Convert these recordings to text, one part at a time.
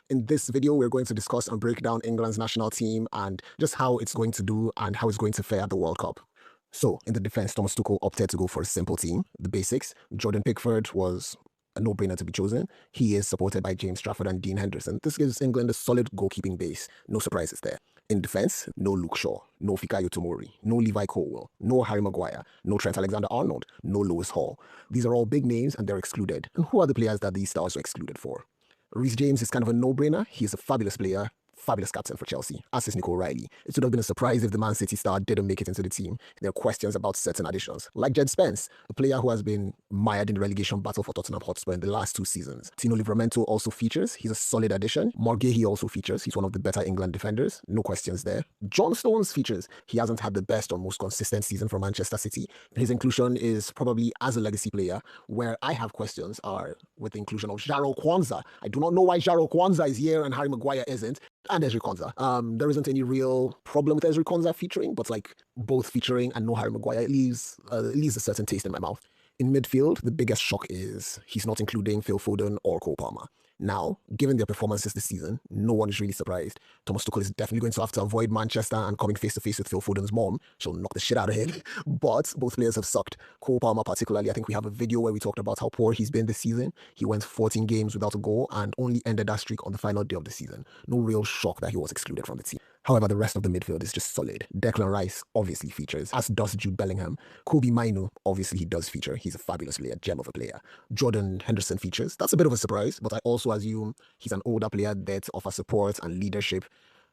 In this video, we're going to discuss and break down England's national team and just how it's going to do and how it's going to fare at the World Cup. So, in the defense, Thomas Tuchel opted to go for a simple team, the basics. Jordan Pickford was a no-brainer to be chosen. He is supported by James Trafford and Dean Henderson. This gives England a solid goalkeeping base. No surprises there. In defense, no Luke Shaw, no Fikayo Tomori, no Levi Colwill, no Harry Maguire, no Trent Alexander-Arnold, no Lewis Hall. These are all big names and they're excluded. And who are the players that these stars are excluded for? Reece James is kind of a no-brainer. He's a fabulous player, fabulous captain for Chelsea, as is Nico Riley. It would have been a surprise if the Man City star didn't make it into the team. There are questions about certain additions, like Jed Spence, a player who has been mired in the relegation battle for Tottenham Hotspur in the last 2 seasons. Tino Livramento also features. He's a solid addition. Morgehi also features. He's one of the better England defenders. No questions there. John Stones features. He hasn't had the best or most consistent season for Manchester City. His inclusion is probably as a legacy player. Where I have questions are with the inclusion of Jaro Kwanzaa. I do not know why Jaro Kwanzaa is here and Harry Maguire isn't. And Ezri Konsa. There isn't any real problem with Ezri Konsa featuring, but like both featuring and no Harry Maguire, it leaves a certain taste in my mouth. In midfield, the biggest shock is he's not including Phil Foden or Cole Palmer. Now, given their performances this season, no one is really surprised. Thomas Tuchel is definitely going to have to avoid Manchester and coming face to face with Phil Foden's mom. She'll knock the shit out of him. But both players have sucked. Cole Palmer particularly, I think we have a video where we talked about how poor he's been this season. He went 14 games without a goal and only ended that streak on the final day of the season. No real shock that he was excluded from the team. However, the rest of the midfield is just solid. Declan Rice obviously features, as does Jude Bellingham. Kobe Mainu, obviously he does feature. He's a fabulous player, gem of a player. Jordan Henderson features. That's a bit of a surprise, but I also assume he's an older player that offers support and leadership.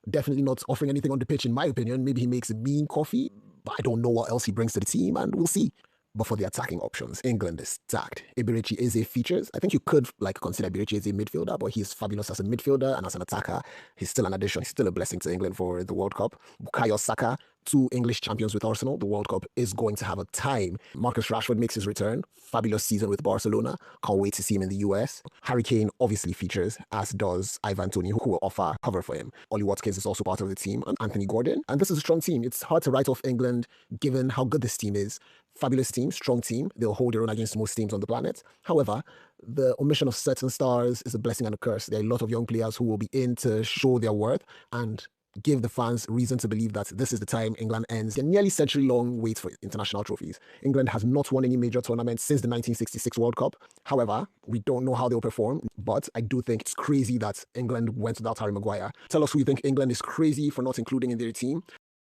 Definitely not offering anything on the pitch, in my opinion. Maybe he makes a mean coffee, but I don't know what else he brings to the team, and we'll see. But for the attacking options, England is stacked. Eberechi Eze features. I think you could consider Eberechi Eze a midfielder, but he's fabulous as a midfielder and as an attacker. He's still an addition. He's still a blessing to England for the World Cup. Bukayo Saka, 2 English champions with Arsenal. The World Cup is going to have a time. Marcus Rashford makes his return. Fabulous season with Barcelona. Can't wait to see him in the US. Harry Kane obviously features, as does Ivan Toney, who will offer cover for him. Ollie Watkins is also part of the team, and Anthony Gordon. And this is a strong team. It's hard to write off England given how good this team is. Fabulous team, strong team. They'll hold their own against most teams on the planet. However, the omission of certain stars is a blessing and a curse. There are a lot of young players who will be in to show their worth and give the fans reason to believe that this is the time England ends their nearly century-long wait for international trophies. England has not won any major tournament since the 1966 World Cup. However, we don't know how they'll perform, but I do think it's crazy that England went without Harry Maguire. Tell us who you think England is crazy for not including in their team.